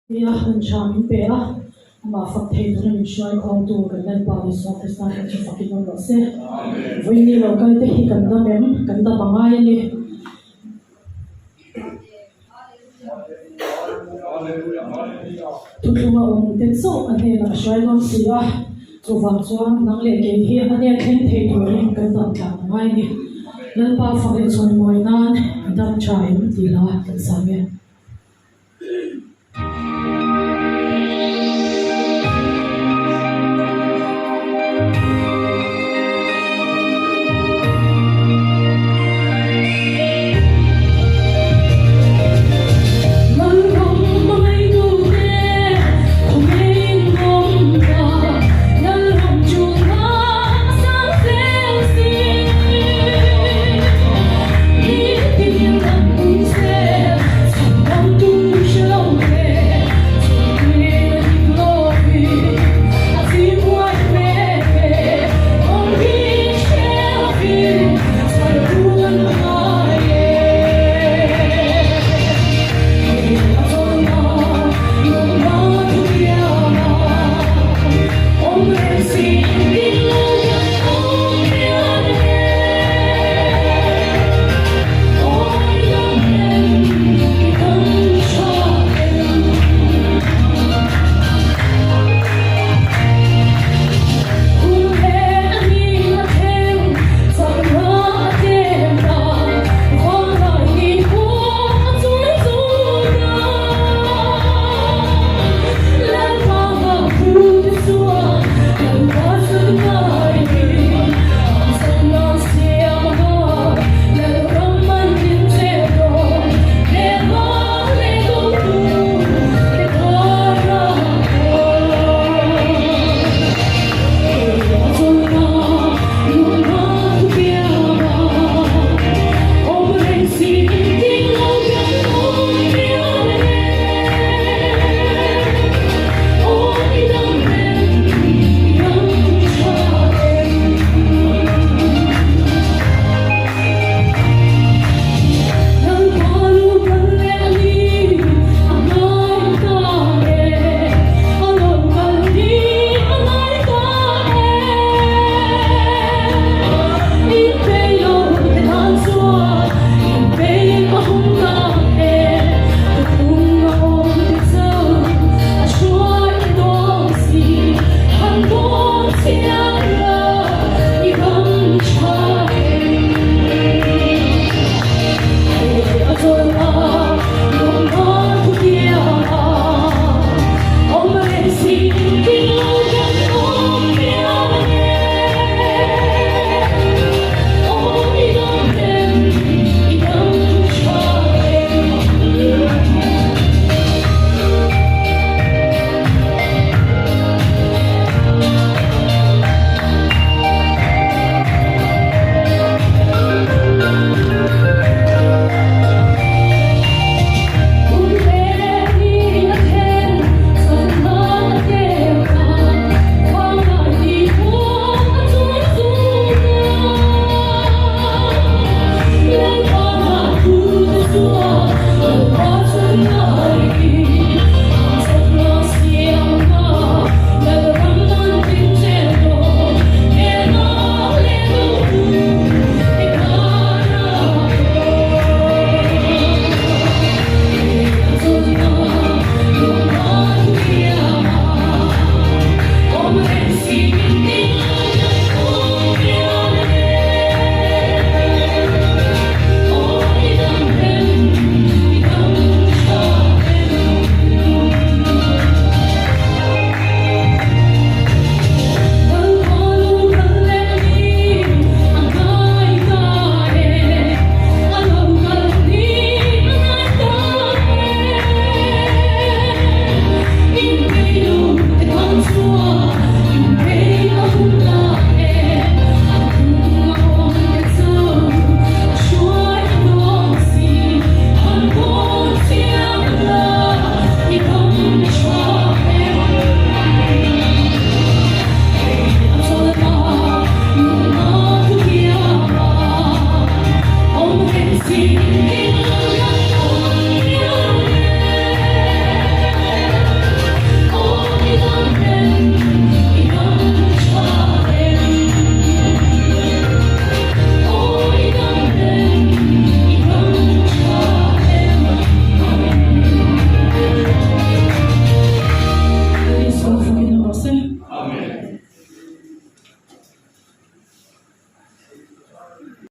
Biak and charming bear, Mafaki Zai shy called to the land body soft as I had to fucking over say. We need a guy to hit and the mem, and the Bamai. To do my own did so, and then I shy on Sia. To Vanswan, Nangli here, and they can't take to him, and the Bamai. Land bar for its own moinan, and that child, Dila, and Samia. Singing